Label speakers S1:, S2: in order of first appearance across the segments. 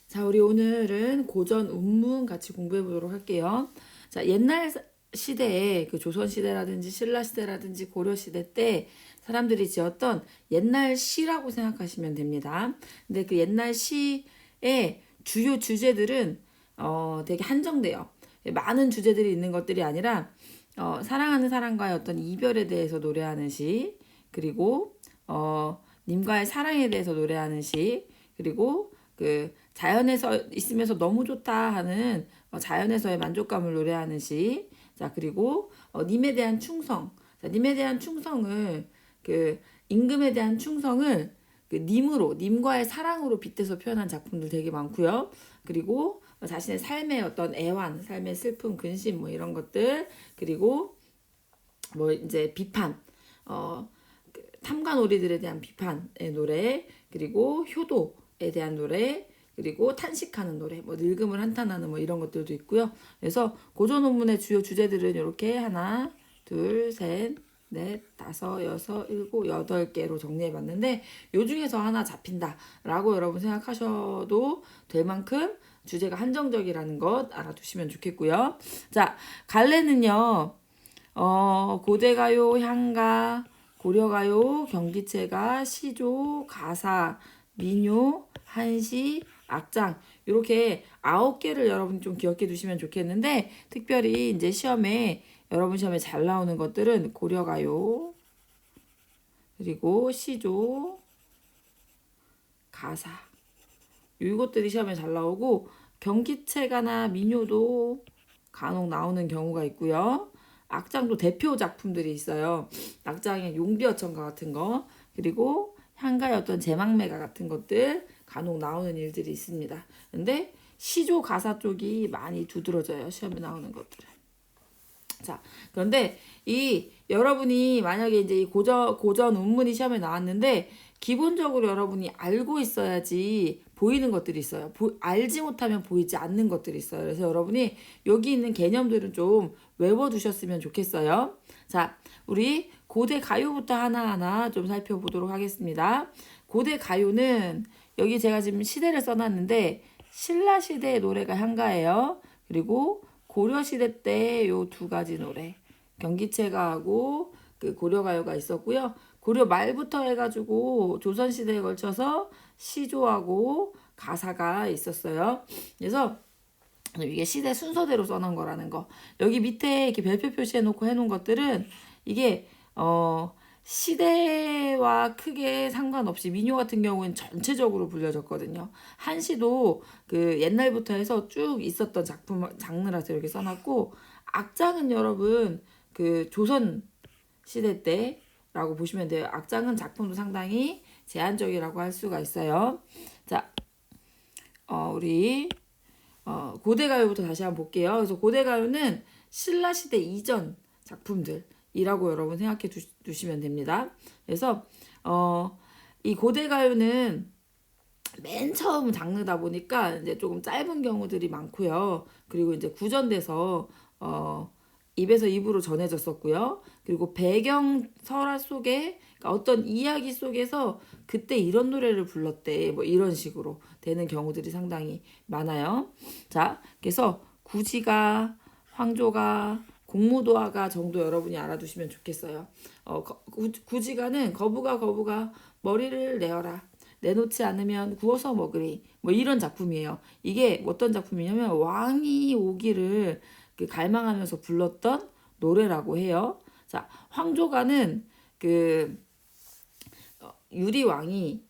S1: 자, 우리 오늘은 고전 운문 같이 공부해 보도록 할게요. 자, 옛날 시대에 그 조선 시대라든지 신라 시대라든지 고려 시대 때 사람들이 지었던 옛날 시라고 생각하시면 됩니다. 근데 그 옛날 시의 주요 주제들은 되게 한정돼요. 많은 주제들이 있는 것들이 아니라 사랑하는 사람과의 어떤 이별에 대해서 노래하는 시, 그리고 님과의 사랑에 대해서 노래하는 시, 그리고 그 자연에서 있으면서 너무 좋다 하는 자연에서의 만족감을 노래하는 시. 자, 그리고 님에 대한 충성. 자, 님에 대한 충성을 그 임금에 대한 충성을 그 님으로 님과의 사랑으로 빗대서 표현한 작품들 되게 많고요. 그리고 자신의 삶의 어떤 애환, 삶의 슬픔, 근심 뭐 이런 것들, 그리고 뭐 이제 비판, 탐관오리들에 대한 비판의 노래, 그리고 효도에 대한 노래, 그리고 탄식하는 노래, 뭐 늙음을 한탄하는 뭐 이런 것들도 있고요. 그래서 고전 논문의 주요 주제들은 이렇게 하나, 둘, 셋, 넷, 다섯, 여섯, 일곱, 여덟 개로 정리해봤는데 요 중에서 하나 잡힌다라고 여러분 생각하셔도 될 만큼 주제가 한정적이라는 것 알아두시면 좋겠고요. 자, 갈래는요. 고대가요, 향가, 고려가요, 경기체가, 시조, 가사, 민요, 한시, 악장 이렇게 9개를 여러분 좀 기억해 두시면 좋겠는데 특별히 이제 여러분 시험에 잘 나오는 것들은 고려가요, 그리고 시조, 가사 이것들이 시험에 잘 나오고 경기체가나 민요도 간혹 나오는 경우가 있고요. 악장도 대표 작품들이 있어요. 악장의 용비어천가 같은 거, 그리고 향가의 어떤 제망매가 같은 것들 간혹 나오는 일들이 있습니다. 근데 시조 가사 쪽이 많이 두드러져요. 시험에 나오는 것들은. 자, 그런데 여러분이 만약에 이제 이 고전 운문이 시험에 나왔는데 기본적으로 여러분이 알고 있어야지 보이는 것들이 있어요. 알지 못하면 보이지 않는 것들이 있어요. 그래서 여러분이 여기 있는 개념들은 좀 외워두셨으면 좋겠어요. 자, 우리 고대 가요부터 하나하나 좀 살펴보도록 하겠습니다. 고대 가요는 여기 제가 지금 시대를 써놨는데 신라 시대의 노래가 향가예요. 그리고 고려 시대 때 요 두 가지 노래 경기체가하고 그 고려가요가 있었고요. 고려 말부터 해가지고 조선 시대에 걸쳐서 시조하고 가사가 있었어요. 그래서 이게 시대 순서대로 써놓은 거라는 거. 여기 밑에 이렇게 별표 표시해놓고 해놓은 것들은 이게 시대와 크게 상관없이 민요 같은 경우는 전체적으로 불려졌거든요. 한시도 그 옛날부터 해서 쭉 있었던 장르라서 이렇게 써놨고 악장은 여러분 그 조선 시대 때라고 보시면 돼요. 악장은 작품도 상당히 제한적이라고 할 수가 있어요. 자, 우리 고대가요부터 다시 한번 볼게요. 그래서 고대가요는 신라시대 이전 작품들이라고 여러분 생각해 두시면 됩니다. 그래서 이 고대가요는 맨 처음 장르다 보니까 이제 조금 짧은 경우들이 많고요. 그리고 이제 구전돼서 입에서 입으로 전해졌었고요. 그리고 배경 설화 속에 그러니까 어떤 이야기 속에서 그때 이런 노래를 불렀대 뭐 이런 식으로 되는 경우들이 상당히 많아요. 자, 그래서 구지가, 황조가, 공무도화가 정도 여러분이 알아두시면 좋겠어요. 구지가는 거부가 머리를 내어라. 내놓지 않으면 구워서 먹으리. 뭐 이런 작품이에요. 이게 어떤 작품이냐면 왕이 오기를 갈망하면서 불렀던 노래라고 해요. 자, 황조가는 그 유리왕이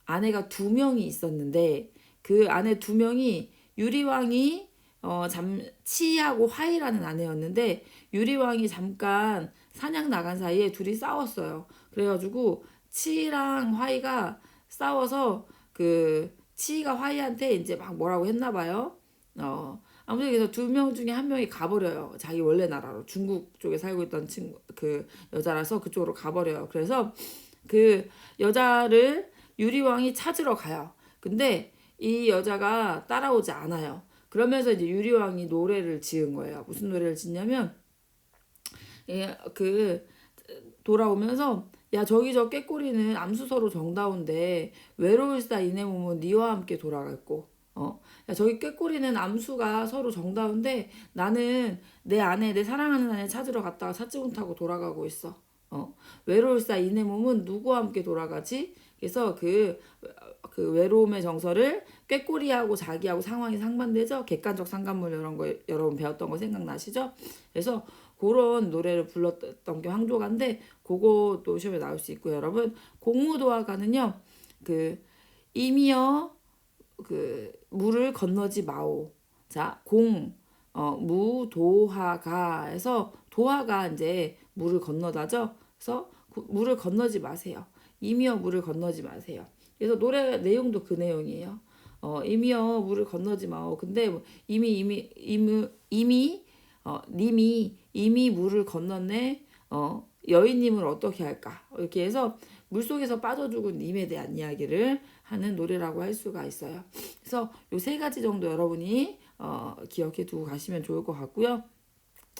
S1: 아내가 2명이 있었는데 그 아내 2명이 유리왕이 치하고 화이라는 아내였는데 유리왕이 잠깐 사냥 나간 사이에 둘이 싸웠어요. 그래가지고 치랑 화이가 싸워서 그 치가 화이한테 이제 막 뭐라고 했나 봐요. 아무튼 그래서 2명 중에 1명이 가버려요. 자기 원래 나라로 중국 쪽에 살고 있던 그 여자라서 그쪽으로 가버려요. 그래서 그 여자를 유리왕이 찾으러 가요. 근데 이 여자가 따라오지 않아요. 그러면서 이제 유리왕이 노래를 지은 거예요. 무슨 노래를 짓냐면 그 돌아오면서 야 저기 저 꾀꼬리는 암수서로 정다운데 외로울사 이내 몸은 니와 함께 돌아갔고 야 저기 꾀꼬리는 암수가 서로 정다운데 나는 내 아내 내 사랑하는 아내 찾으러 갔다가 찾지 못하고 돌아가고 있어. 외로울사 이내 몸은 누구와 함께 돌아가지? 그래서 그 외로움의 정서를 꾀꼬리하고 자기하고 상황이 상반되죠. 객관적 상관물 이런 거 여러분 배웠던 거 생각나시죠? 그래서 그런 노래를 불렀던 게 황조가인데 그것도 시험에 나올 수 있고요. 여러분 공무도화가는요. 그 이미여 그 물을 건너지 마오. 자, 무도화가에서 도화가 이제 물을 건너다죠. 그래서 물을 건너지 마세요. 이미여 물을 건너지 마세요. 그래서 노래 내용도 그 내용이에요. 이미여 물을 건너지 마오. 근데 뭐 님이 이미 물을 건넜네. 여인님을 어떻게 할까? 이렇게 해서 물속에서 빠져 죽은 님에 대한 이야기를 하는 노래라고 할 수가 있어요. 그래서 요 세 가지 정도 여러분이 기억해 두고 가시면 좋을 것 같고요.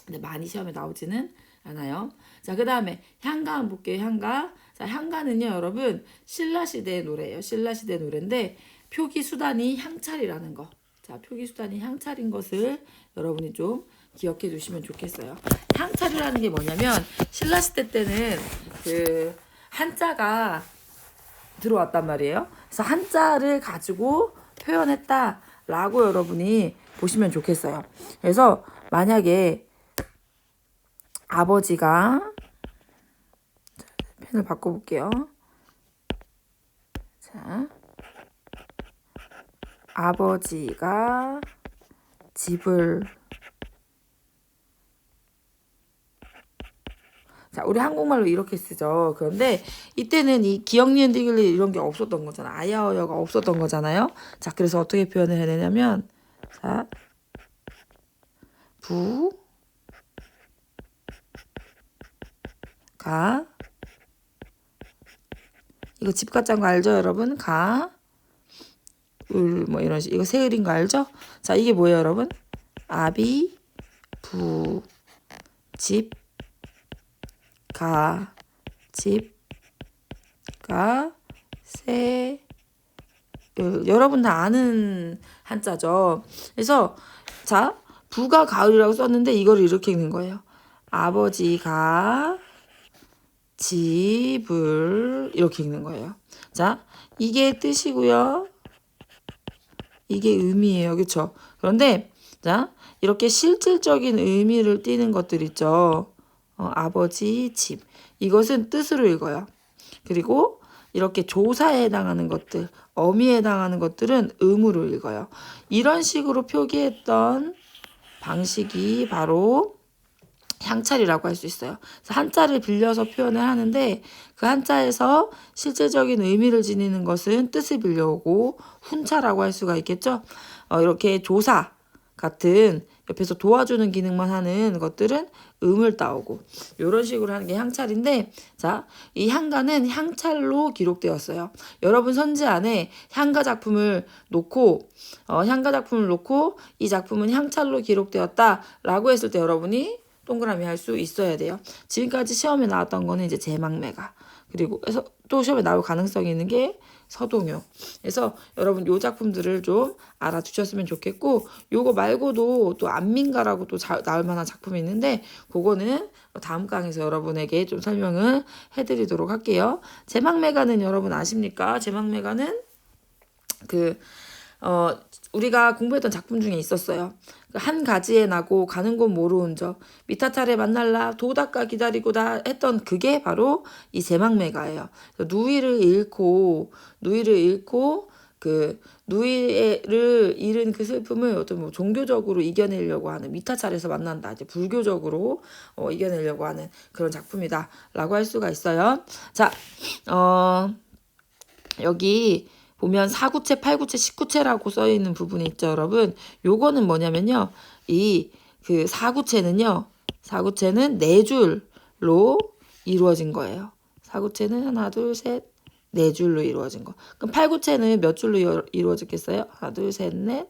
S1: 근데 많이 시험에 나오지는 않아요. 자, 그 다음에 향가 한번 볼게요. 향가. 자, 향가는요, 여러분 신라시대의 노래예요. 신라시대 노래인데 표기 수단이 향찰이라는 거. 자, 표기 수단이 향찰인 것을 여러분이 좀 기억해 두시면 좋겠어요. 향찰이라는 게 뭐냐면 신라시대 때는 그 한자가 들어왔단 말이에요. 그래서 한자를 가지고 표현했다라고 여러분이 보시면 좋겠어요. 그래서 만약에 아버지가 펜을 바꿔볼게요. 자, 아버지가 집을 자, 우리 한국말로 이렇게 쓰죠. 그런데 이때는 이 기역, 니은, 디귿 이런 게 없었던 거잖아. 아야어여가 없었던 거잖아요. 자, 그래서 어떻게 표현을 해야 되냐면 자, 가 이거 집가짠 거 알죠, 여러분? 뭐 이런 식. 이거 세을인 거 알죠? 자, 이게 뭐예요, 여러분? 아비, 부, 집, 집, 세, 여러분 다 아는 한자죠. 그래서 자, 부가 가을이라고 썼는데 이거를 이렇게 읽는 거예요. 아버지가 집을 이렇게 읽는 거예요. 자, 이게 뜻이고요. 이게 의미예요. 그렇죠? 그런데 자, 이렇게 실질적인 의미를 띠는 것들 있죠. 아버지 집. 이것은 뜻으로 읽어요. 그리고 이렇게 조사에 해당하는 것들, 어미에 해당하는 것들은 음으로 읽어요. 이런 식으로 표기했던 방식이 바로 향찰이라고 할 수 있어요. 그래서 한자를 빌려서 표현을 하는데 그 한자에서 실제적인 의미를 지니는 것은 뜻을 빌려오고 훈차라고 할 수가 있겠죠. 이렇게 조사 같은 옆에서 도와주는 기능만 하는 것들은 음을 따오고 이런 식으로 하는 게 향찰인데 자, 이 향가는 향찰로 기록되었어요. 여러분 선지 안에 향가 작품을 놓고 이 작품은 향찰로 기록되었다라고 했을 때 여러분이 동그라미 할 수 있어야 돼요. 지금까지 시험에 나왔던 거는 이제 제망매가 그리고 그래서 또 시험에 나올 가능성이 있는 게 서동요. 그래서 여러분 요 작품들을 좀 알아두셨으면 좋겠고 요거 말고도 또 안민가라고 또 나올 만한 작품이 있는데 그거는 다음 강에서 여러분에게 좀 설명을 해드리도록 할게요. 제망매가는 여러분 아십니까? 제망매가는 우리가 공부했던 작품 중에 있었어요. 한 가지에 나고 가는 곳 모르는 저 미타차례 만날라 도닦아 기다리고다 했던 그게 바로 이 제망매가예요. 누이를 잃고 그 누이를 잃은 그 슬픔을 어떤 뭐 종교적으로 이겨내려고 하는 미타차례에서 만난다 이제 불교적으로 이겨내려고 하는 그런 작품이다라고 할 수가 있어요. 자, 여기 보면 4구체, 8구체, 10구체라고 써 있는 부분이 있죠, 여러분. 요거는 뭐냐면요. 그 4구체는 네 줄로 이루어진 거예요. 4구체는 하나, 둘, 셋, 네 줄로 이루어진 거. 그럼 8구체는 몇 줄로 이루어졌겠어요? 하나, 둘, 셋, 넷.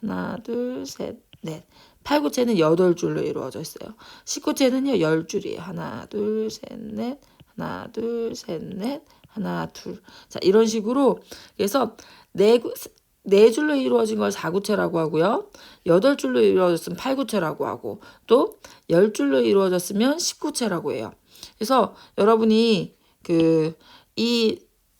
S1: 하나, 둘, 셋, 넷. 8구체는 8줄로 이루어져 있어요. 10구체는요, 10줄이에요. 하나, 둘, 셋, 넷. 하나, 둘, 셋, 넷, 하나, 둘. 자, 이런 식으로. 그래서 네 줄로 이루어진 걸 4구체라고 하고요. 8줄로 이루어졌으면 8구체라고 하고, 또 10줄로 이루어졌으면 10구체라고 해요. 그래서 여러분이 이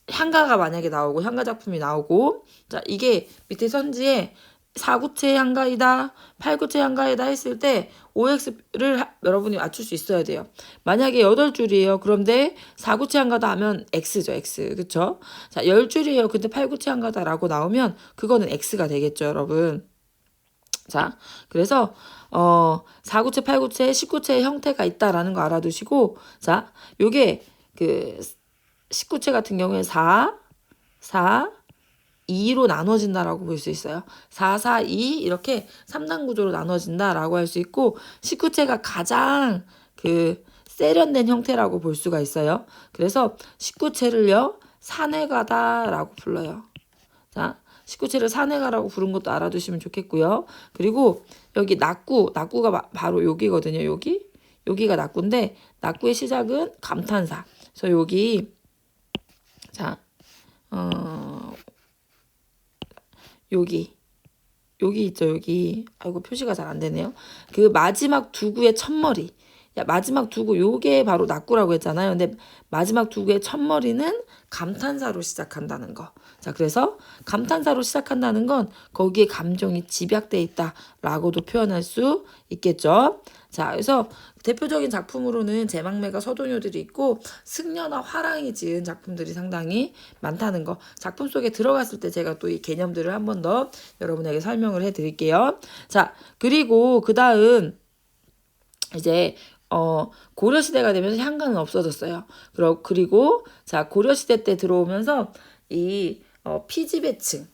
S1: 향가가 만약에 나오고, 향가 작품이 나오고, 자, 이게 밑에 선지에 4구체 향가이다, 8구체 향가이다 했을 때 OX를 여러분이 맞출 수 있어야 돼요. 만약에 8줄이에요. 그런데 4구체 향가다 하면 X죠, X. 그쵸? 자, 10줄이에요. 근데 8구체 향가다라고 나오면 그거는 X가 되겠죠, 여러분. 자, 그래서 4구체, 8구체, 10구체의 형태가 있다라는 거 알아두시고, 자, 요게 19체 같은 경우에 4, 2로 나눠진다라고 볼 수 있어요. 4, 4, 2 이렇게 3단 구조로 나눠진다라고 할 수 있고 19체가 가장 세련된 형태라고 볼 수가 있어요. 그래서 19체를요 산해가다라고 불러요. 자, 19체를 산해가라고 부른 것도 알아두시면 좋겠고요. 그리고 여기 낙구가 바로 여기거든요. 여기가 낙구인데 낙구의 시작은 감탄사. 그래서 여기 자, 여기 있죠, 여기. 아이고, 표시가 잘 안 되네요. 그 마지막 두구의 첫머리. 마지막 두구, 요게 바로 낙구라고 했잖아요. 근데 마지막 두구의 첫머리는 감탄사로 시작한다는 거. 자, 그래서 감탄사로 시작한다는 건 거기에 감정이 집약돼 있다라고도 표현할 수 있겠죠. 자, 그래서 대표적인 작품으로는 제망매가 서도녀들이 있고 승려나 화랑이 지은 작품들이 상당히 많다는 거. 작품 속에 들어갔을 때 제가 또 이 개념들을 한 번 더 여러분에게 설명을 해드릴게요. 자, 그리고 그 다음 이제 고려시대가 되면서 향가는 없어졌어요. 그리고 자, 고려시대 때 들어오면서 이 피지배층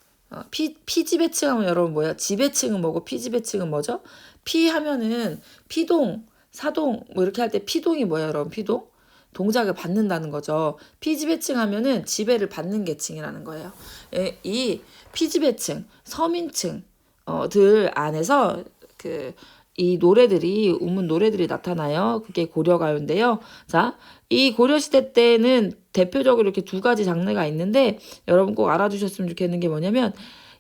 S1: 피지배층 하면 여러분 뭐예요? 지배층은 뭐고 피지배층은 뭐죠? 피 하면은 피동, 사동 뭐 이렇게 할 때 피동이 뭐예요, 여러분? 피동? 동작을 받는다는 거죠. 피지배층 하면은 지배를 받는 계층이라는 거예요. 이 피지배층, 서민층 들 안에서 이 노래들이 우문 노래들이 나타나요. 그게 고려가요인데요. 자, 이 고려시대 때는 대표적으로 이렇게 두 가지 장르가 있는데 여러분 꼭 알아두셨으면 좋겠는 게 뭐냐면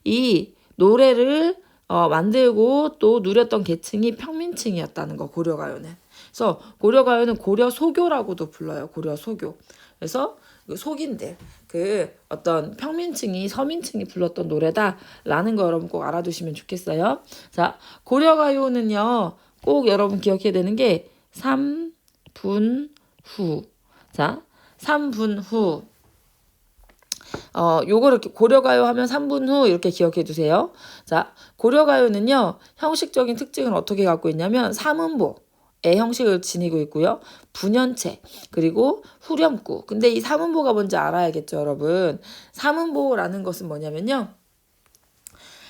S1: 이 노래를 만들고 또 누렸던 계층이 평민층이었다는 거, 고려가요는. 그래서 고려가요는 고려소교라고도 불러요. 고려소교. 그래서 속인들, 어떤 평민층이 서민층이 불렀던 노래다라는 거 여러분 꼭 알아두시면 좋겠어요. 자, 고려가요는요 꼭 여러분 기억해야 되는 게 3분 후. 자, 3분 후. 요거를 이렇게 고려가요 하면 3분 후 이렇게 기억해 두세요. 자, 고려가요는요 형식적인 특징을 어떻게 갖고 있냐면 삼음보 의 형식을 지니고 있고요. 분연체 그리고 후렴구. 근데 이 삼음보가 뭔지 알아야겠죠, 여러분. 삼음보라는 것은 뭐냐면요.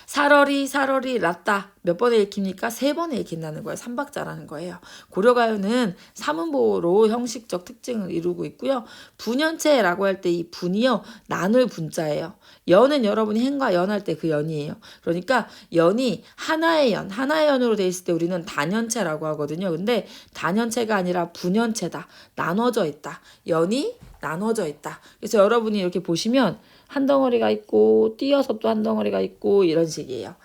S1: 사러리 랐다 몇 번에 읽힙니까? 3번에 읽힌다는 거예요. 3박자라는 거예요. 고려가요는 삼음보로 형식적 특징을 이루고 있고요. 분연체라고 할 때 이 분이요. 나눌 분자예요. 연은 여러분이 행과 연할 때 그 연이에요. 그러니까 연이 하나의 연으로 돼 있을 때 우리는 단연체라고 하거든요. 근데 단연체가 아니라 분연체다. 나눠져 있다. 연이 나눠져 있다. 그래서 여러분이 이렇게 보시면 한 덩어리가 있고 띄어서 또 한 덩어리가 있고 이런 식이에요.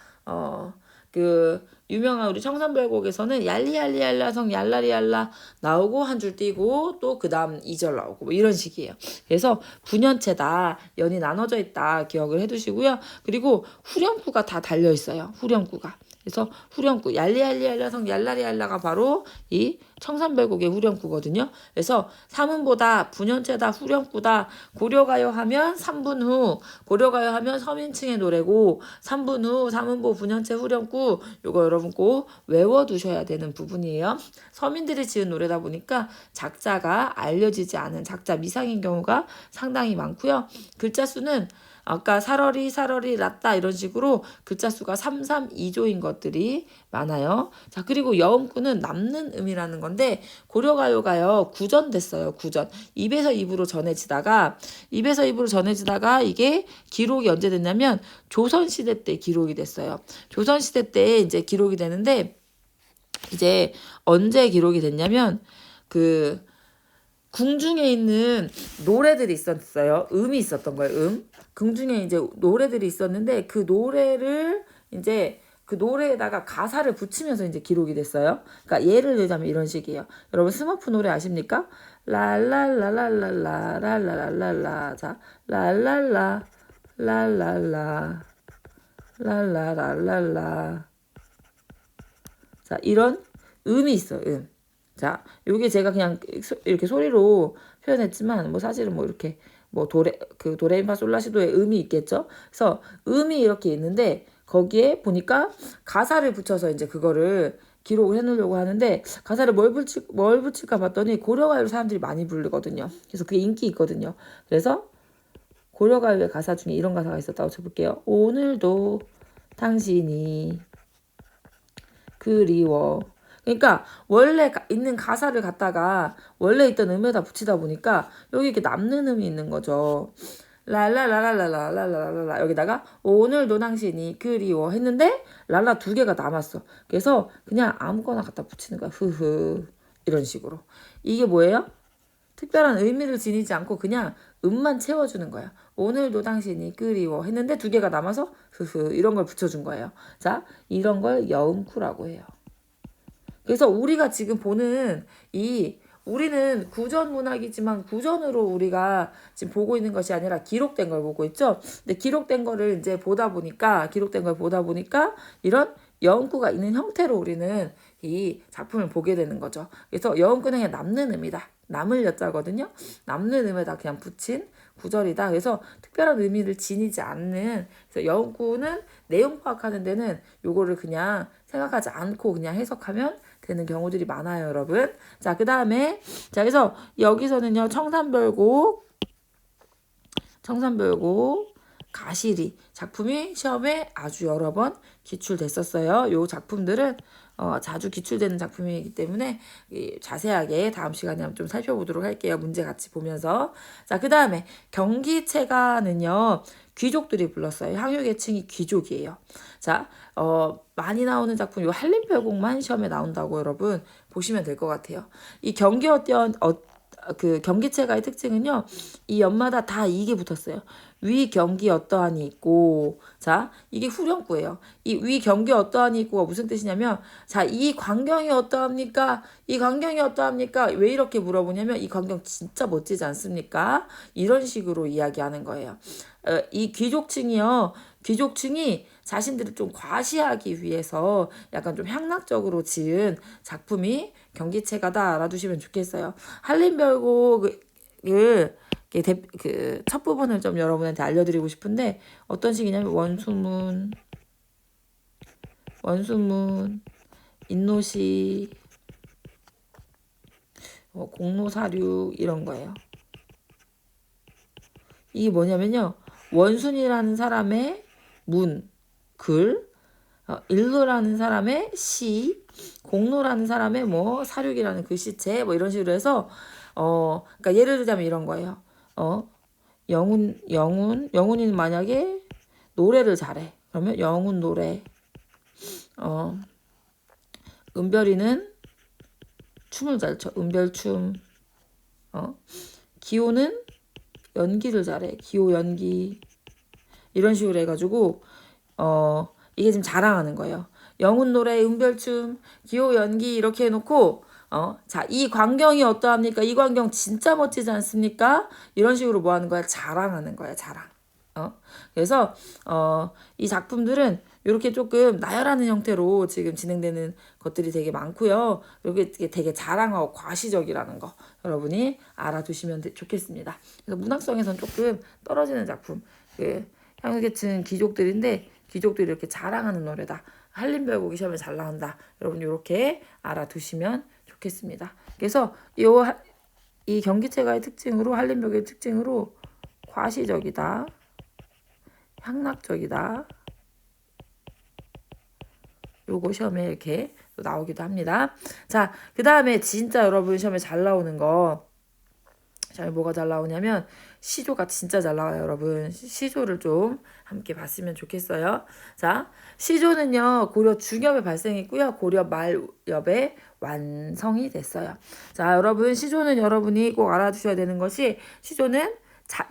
S1: 유명한 우리 청산별곡에서는 얄리얄리얄라성 얄라리얄라 나오고 한 줄 띄고 또 그 다음 2절 나오고 뭐 이런 식이에요. 그래서 분연체다. 연이 나눠져 있다. 기억을 해두시고요. 그리고 후렴구가 다 달려있어요. 후렴구가. 그래서 후렴구 얄리얄리얄라성 얄라리얄라가 바로 이 청산별곡의 후렴구거든요. 그래서 삼음보다 분연체다 후렴구다. 고려가요 하면 3분 후, 고려가요 하면 서민층의 노래고 3분 후 삼음보 분연체 후렴구 요거 여러분 꼭 외워두셔야 되는 부분이에요. 서민들이 지은 노래다 보니까 작자가 알려지지 않은 작자 미상인 경우가 상당히 많고요. 글자 수는 아까 사러리 랐다 이런 식으로 글자 수가 3, 3, 2조인 것들이 많아요. 자, 그리고 여음구는 남는 음이라는 건데 고려가요가요 구전됐어요. 구전. 입에서 입으로 전해지다가 이게 기록이 언제 됐냐면 조선시대 때 기록이 됐어요. 조선시대 때 이제 기록이 되는데 이제 언제 기록이 됐냐면 궁중에 있는 노래들이 있었어요. 음이 있었던 거예요. 궁중에 이제 노래들이 있었는데 그 노래를 이제 그 노래에다가 가사를 붙이면서 이제 기록이 됐어요. 그러니까 예를 들자면 이런 식이에요. 여러분 스머프 노래 아십니까? 랄랄랄랄랄라 자 랄랄라 랄랄라 랄라랄랄라 자 이런 음이 있어. 자 요게 제가 그냥 이렇게 소리로 표현했지만 뭐 사실은 뭐 이렇게 뭐 도레미파솔라시도의 음이 있겠죠. 그래서 음이 이렇게 있는데 거기에 보니까 가사를 붙여서 이제 그거를 기록을 해놓으려고 하는데 가사를 뭘 붙일까 봤더니 고려가요를 사람들이 많이 부르거든요. 그래서 그게 인기 있거든요. 그래서 고려가요의 가사 중에 이런 가사가 있었다고 쳐볼게요. 오늘도 당신이 그리워. 그러니까 원래 있는 가사를 갖다가 원래 있던 음에다 붙이다 보니까 여기 이렇게 남는 음이 있는 거죠. 랄랄랄랄랄랄랄랄라 여기다가 오늘도 당신이 그리워 했는데 랄라 두 개가 남았어. 그래서 그냥 아무거나 갖다 붙이는 거야. 흐흐 이런 식으로. 이게 뭐예요? 특별한 의미를 지니지 않고 그냥 음만 채워주는 거야. 오늘도 당신이 그리워 했는데 두 개가 남아서 흐흐 이런 걸 붙여준 거예요. 자 이런 걸 여음쿠라고 해요. 그래서 우리가 지금 보는 우리는 구전 문학이지만 구전으로 우리가 지금 보고 있는 것이 아니라 기록된 걸 보고 있죠. 근데 기록된 걸 보다 보니까 이런 여음구가 있는 형태로 우리는 이 작품을 보게 되는 거죠. 그래서 여음구는 그냥 남는 음이다. 남을 여자거든요. 남는 음에다 그냥 붙인 구절이다. 그래서 특별한 의미를 지니지 않는 그래서 여음구는 내용 파악하는 데는 요거를 그냥 생각하지 않고 그냥 해석하면 되는 경우들이 많아요, 여러분. 자, 그다음에 그래서 여기서는요. 청산별곡 가시리 작품이 시험에 아주 여러 번 기출됐었어요. 요 작품들은 자주 기출되는 작품이기 때문에 자세하게 다음 시간에 좀 살펴보도록 할게요. 문제 같이 보면서. 자, 그 다음에 경기체가는요. 귀족들이 불렀어요. 향유계층이 귀족이에요. 자, 많이 나오는 작품 요 한림별곡만 시험에 나온다고 여러분 보시면 될 것 같아요. 이 경기체가의 특징은요. 이 연마다 다 이게 붙었어요. 위 경기 어떠하니 있고 자 이게 후렴구예요. 이 위 경기 어떠하니 있고가 무슨 뜻이냐면 자 이 광경이 어떠합니까? 이 광경이 어떠합니까? 왜 이렇게 물어보냐면 이 광경 진짜 멋지지 않습니까? 이런 식으로 이야기하는 거예요. 이 귀족층이 자신들을 좀 과시하기 위해서 약간 좀 향락적으로 지은 작품이 경기체가다 알아두시면 좋겠어요. 한림별곡을 첫 부분을 좀 여러분한테 알려드리고 싶은데 어떤 식이냐면 원수문, 인노시, 공로사륙 이런 거예요. 이게 뭐냐면요. 원순이라는 사람의 글, 일로라는 사람의 시, 공로라는 사람의 사륙이라는 글씨체 이런 식으로 해서 그러니까 예를 들자면 이런 거예요. 영훈이는 만약에 노래를 잘해. 그러면 영훈 노래. 은별이는 춤을 잘 춰. 은별춤. 기호는 연기를 잘해. 기호 연기. 이런 식으로 해가지고 이게 지금 자랑하는 거예요. 영훈 노래, 은별춤, 기호 연기 이렇게 해놓고 자, 이 광경이 어떠합니까? 이 광경 진짜 멋지지 않습니까? 이런 식으로 뭐 하는 거야? 자랑하는 거야, 자랑. 그래서 이 작품들은 이렇게 조금 나열하는 형태로 지금 진행되는 것들이 되게 많고요. 이게 되게 자랑하고 과시적이라는 거 여러분이 알아두시면 좋겠습니다. 그래서 문학성에선 조금 떨어지는 작품, 향유계층 귀족들인데 귀족들이 이렇게 자랑하는 노래다. 한림별곡이 시험에 잘 나온다. 여러분 이렇게 알아두시면 좋겠습니다. 그래서 이 경기체가의 특징으로 한림별곡의 특징으로 과시적이다. 향락적이다. 요거 시험에 이렇게 나오기도 합니다. 자, 그 다음에 진짜 여러분 시험에 잘 나오는 거 자, 뭐가 잘 나오냐면 시조가 진짜 잘 나와요, 여러분. 시조를 좀 함께 봤으면 좋겠어요. 자, 시조는요, 고려 중엽에 발생했고요. 고려 말엽에 완성이 됐어요. 자, 여러분, 시조는 여러분이 꼭 알아두셔야 되는 것이 시조는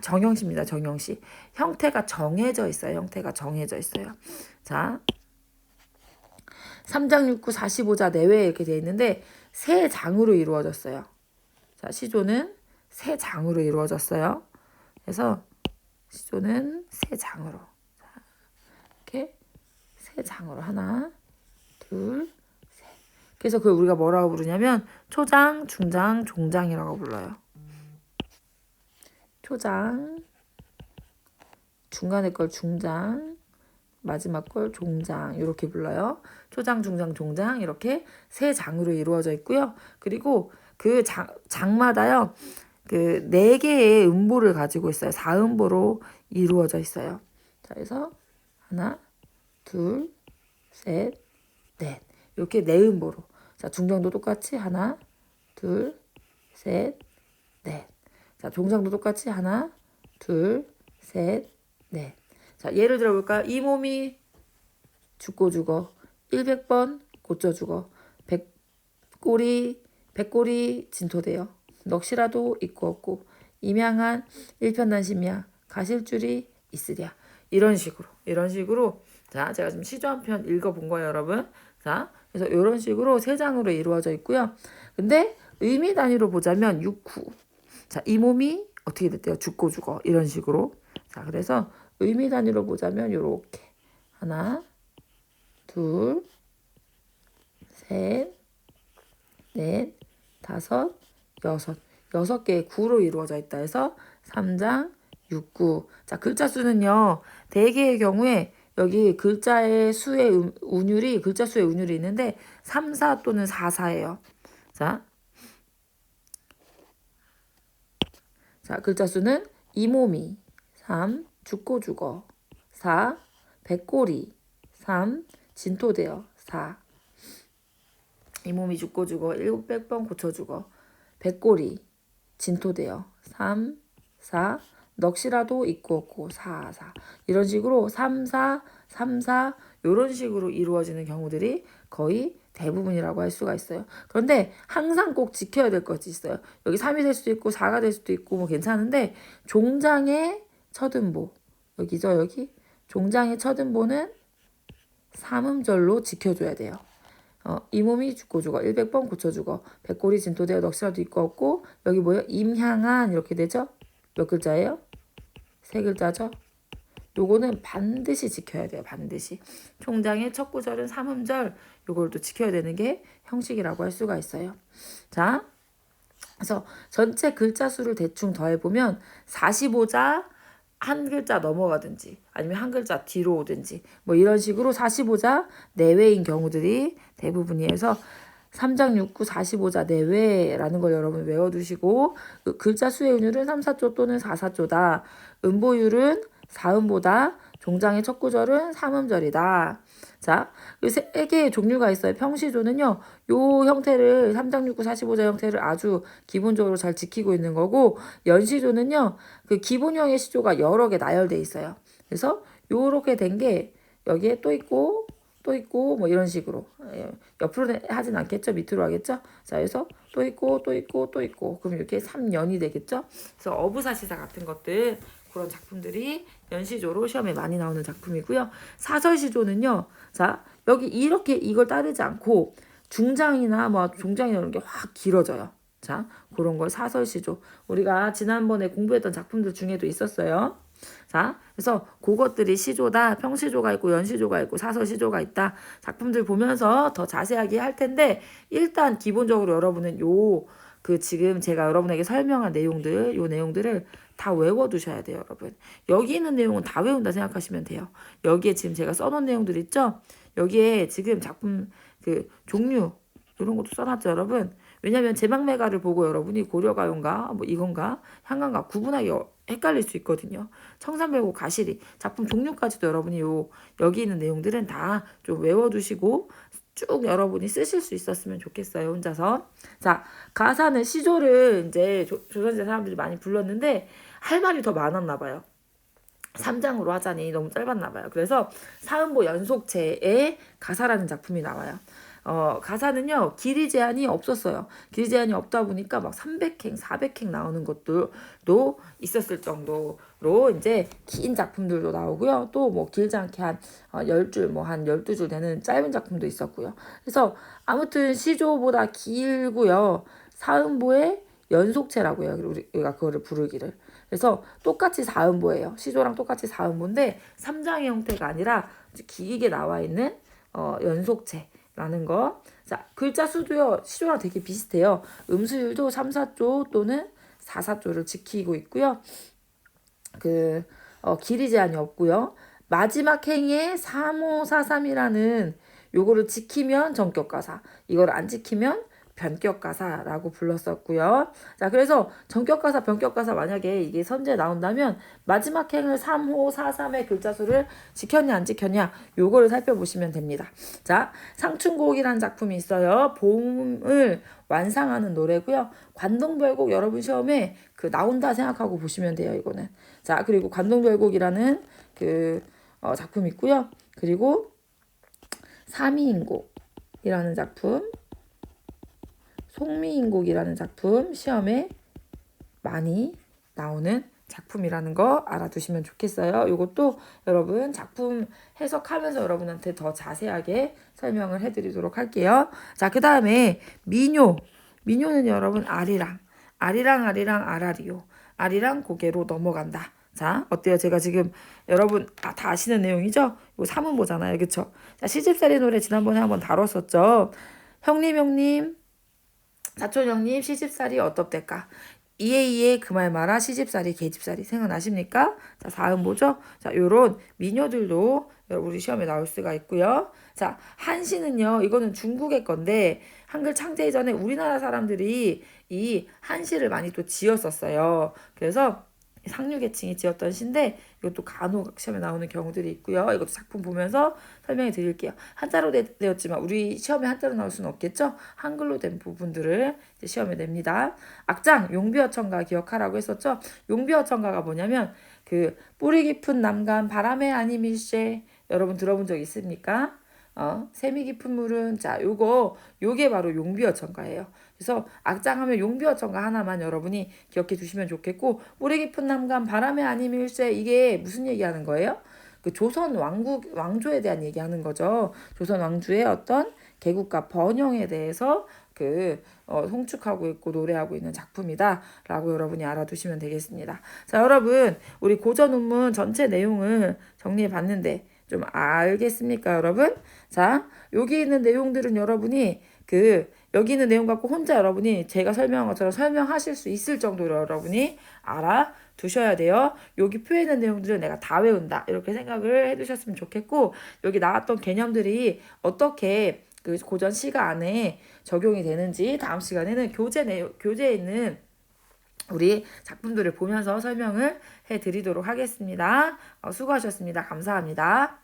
S1: 정형시입니다. 정형시. 형태가 정해져 있어요. 형태가 정해져 있어요. 자, 3장 6구 45자 내외에 이렇게 되어 있는데 세 장으로 이루어졌어요. 자, 시조는 세 장으로 이루어졌어요. 그래서 시조는 세 장으로. 자, 이렇게 세 장으로 하나, 둘, 셋. 그래서 그걸 우리가 뭐라고 부르냐면 초장, 중장, 종장이라고 불러요. 초장, 중간에 걸 중장, 마지막 걸 종장 이렇게 불러요. 초장, 중장, 종장 이렇게 세 장으로 이루어져 있고요. 그리고 그 장마다요. 그 네 개의 음보를 가지고 있어요. 4음보로 이루어져 있어요. 자, 그래서 하나, 둘, 셋, 넷. 이렇게 네 음보로. 자, 중장도 똑같이 하나, 둘, 셋, 넷. 자, 종장도 똑같이 하나, 둘, 셋, 넷. 자, 예를 들어 볼까요? 이 몸이 죽고 죽어 100번 고쳐 죽어 100꼬리 진토되어 넋이라도 있고 없고 임양한 일편단심이야 가실 줄이 있으랴. 이런 식으로 자, 제가 지금 시조 한 편 읽어본 거예요, 여러분. 자, 그래서 이런 식으로 세 장으로 이루어져 있고요. 근데 의미 단위로 보자면 6구. 자, 이 몸이 어떻게 됐대요? 죽고 죽어. 이런 식으로. 자, 그래서 의미 단위로 보자면 요렇게 하나, 둘, 셋, 넷, 다섯, 여섯 개의 구로 이루어져 있다 해서 3장 6구. 자, 글자 수는요. 대개의 경우에 여기 글자의 수의 운율이 글자 수의 운율이 있는데 3, 4 또는 4, 4예요. 자, 글자 수는 이몸이 3, 죽고 죽어 4, 백골이 3, 진토되어 4. 이몸이 죽고 죽어 700번 고쳐 죽어 백골이 진토되어 3, 4, 넋이라도 있고 없고 4, 4. 이런 식으로 3, 4, 3, 4 이런 식으로 이루어지는 경우들이 거의 대부분이라고 할 수가 있어요. 그런데 항상 꼭 지켜야 될 것이 있어요. 여기 3이 될 수도 있고 4가 될 수도 있고 뭐 괜찮은데 종장의 첫음보 여기죠, 여기 종장의 첫음보는 3음절로 지켜줘야 돼요. 이 몸이 죽고 죽어 100번 고쳐 죽어 백골이 진토되어 넋이라도 있고 없고 여기 뭐예요? 임향한 이렇게 되죠? 몇 글자예요? 세 글자죠? 요거는 반드시 지켜야 돼요. 반드시. 총장의 첫 구절은 3음절 요걸 또 지켜야 되는 게 형식이라고 할 수가 있어요. 자, 그래서 전체 글자 수를 대충 더해보면 45자 한 글자 넘어가든지 아니면 한 글자 뒤로 오든지 뭐 이런 식으로 45자 내외인 경우들이 대부분이어서 3장 6구 45자 내외라는 걸 여러분 외워두시고 글자 수의 운율은 3, 4조 또는 4, 4조다. 음보율은 4음보다 종장의 첫 구절은 3음절이다. 자, 세 개의 종류가 있어요. 평시조는요. 요 형태를 3장 6구 45자 형태를 아주 기본적으로 잘 지키고 있는 거고 연시조는요. 그 기본형의 시조가 여러 개 나열돼 있어요. 그래서 요렇게 된 게 여기에 또 있고 뭐 이런 식으로 옆으로 하진 않겠죠. 밑으로 하겠죠. 자, 그래서 또 있고 그럼 이렇게 3연이 되겠죠. 그래서 어부사시사 같은 것들 그런 작품들이 연시조로 시험에 많이 나오는 작품이고요. 사설시조는요. 자, 여기 이렇게 이걸 따르지 않고 중장이나 뭐 종장이나 이런 게 확 길어져요. 자, 그런 걸 사설시조. 우리가 지난번에 공부했던 작품들 중에도 있었어요. 자, 그래서 그것들이 시조다. 평시조가 있고 연시조가 있고 사설시조가 있다. 작품들 보면서 더 자세하게 할 텐데 일단 기본적으로 여러분은 지금 제가 여러분에게 설명한 내용들, 요 내용들을 다 외워두셔야 돼요, 여러분. 여기 있는 내용은 다 외운다 생각하시면 돼요. 여기에 지금 제가 써놓은 내용들 있죠? 여기에 지금 작품 종류 이런 것도 써놨죠, 여러분. 왜냐면 제막매가를 보고 여러분이 고려가요인가 뭐 이건가 향관가 구분하기 헷갈릴 수 있거든요. 청산별고 가시리 작품 종류까지도 여러분이 여기 있는 내용들은 다 좀 외워두시고 쭉 여러분이 쓰실 수 있었으면 좋겠어요. 혼자서. 자, 가사는 시조를 이제 조선시대 사람들이 많이 불렀는데 할 말이 더 많았나 봐요. 3장으로 하자니 너무 짧았나 봐요. 그래서 사음보 연속체의 가사라는 작품이 나와요. 가사는요, 길이 제한이 없었어요. 길이 제한이 없다 보니까 막 300행, 400행 나오는 것들도 있었을 정도로 이제 긴 작품들도 나오고요. 또 뭐 길지 않게 한 10줄, 뭐 한 12줄 되는 짧은 작품도 있었고요. 그래서 아무튼 시조보다 길고요. 사음보의 연속체라고 해요. 우리가 그거를 부르기를. 그래서 똑같이 사음보예요. 시조랑 똑같이 사음보인데 3장의 형태가 아니라 길게 나와 있는 연속체라는 거. 자, 글자 수도요. 시조랑 되게 비슷해요. 음수율도 3, 4조 또는 4, 4조를 지키고 있고요. 길이 제한이 없고요. 마지막 행에 3, 5, 4, 3이라는 요거를 지키면 전격가사, 이걸 안 지키면 변격가사라고 불렀었고요. 자, 그래서 전격가사, 변격가사 만약에 이게 선제에 나온다면 마지막 행을 3, 5, 4, 3의 글자 수를 지켰냐 안 지켰냐 요거를 살펴보시면 됩니다. 자, 상춘곡이라는 작품이 있어요. 봄을 완상하는 노래고요. 관동별곡 여러분 시험에 나온다 생각하고 보시면 돼요. 이거는. 자, 그리고 관동별곡이라는 작품이 있고요. 그리고 삼이인곡이라는 작품, 송미인곡이라는 작품 시험에 많이 나오는 작품이라는 거 알아두시면 좋겠어요. 이것도 여러분 작품 해석하면서 여러분한테 더 자세하게 설명을 해드리도록 할게요. 자, 그 다음에 민요는 여러분 아리랑 아라리요. 아리랑 고개로 넘어간다. 자, 어때요? 제가 지금 여러분 다 아시는 내용이죠? 이거 사문보잖아요. 그쵸? 자, 시집살이 노래 지난번에 한번 다뤘었죠. 형님 사촌 형님 시집살이 어떻대까? 이에 그 말 마라 시집살이 계집살이 생각나십니까? 자, 사음보죠? 자, 요런 민요들도 우리 시험에 나올 수가 있고요. 자, 한시는요, 이거는 중국의 건데 한글 창제 이전에 우리나라 사람들이 이 한시를 많이 또 지었었어요. 그래서 상류계층이 지었던 시인데 이것도 간혹 시험에 나오는 경우들이 있고요. 이것도 작품 보면서 설명해 드릴게요. 한자로 되었지만 우리 시험에 한자로 나올 수는 없겠죠. 한글로 된 부분들을 이제 시험에 냅니다. 악장 용비어천가 기억하라고 했었죠. 용비어천가가 뭐냐면 뿌리 깊은 남간 바람에 아님일세, 여러분 들어본 적 있습니까? 세미 깊은 물은, 자, 요게 바로 용비어천가예요. 그래서 악장하면 용비어천가 하나만 여러분이 기억해 두시면 좋겠고, 뿌리 깊은 남간 바람에 아님일세, 이게 무슨 얘기하는 거예요? 조선 왕조에 대한 얘기하는 거죠. 조선 왕조의 어떤 개국과 번영에 대해서 송축하고 있고 노래하고 있는 작품이다라고 여러분이 알아두시면 되겠습니다. 자, 여러분 우리 고전 운문 전체 내용을 정리해 봤는데 좀 알겠습니까, 여러분? 자, 여기 있는 내용들은 여러분이 여기 있는 내용 갖고 혼자 여러분이 제가 설명한 것처럼 설명하실 수 있을 정도로 여러분이 알아두셔야 돼요. 여기 표현된 내용들을 내가 다 외운다, 이렇게 생각을 해두셨으면 좋겠고, 여기 나왔던 개념들이 어떻게 고전 시가 안에 적용이 되는지 다음 시간에는 교재에 있는 우리 작품들을 보면서 설명을 해드리도록 하겠습니다. 수고하셨습니다. 감사합니다.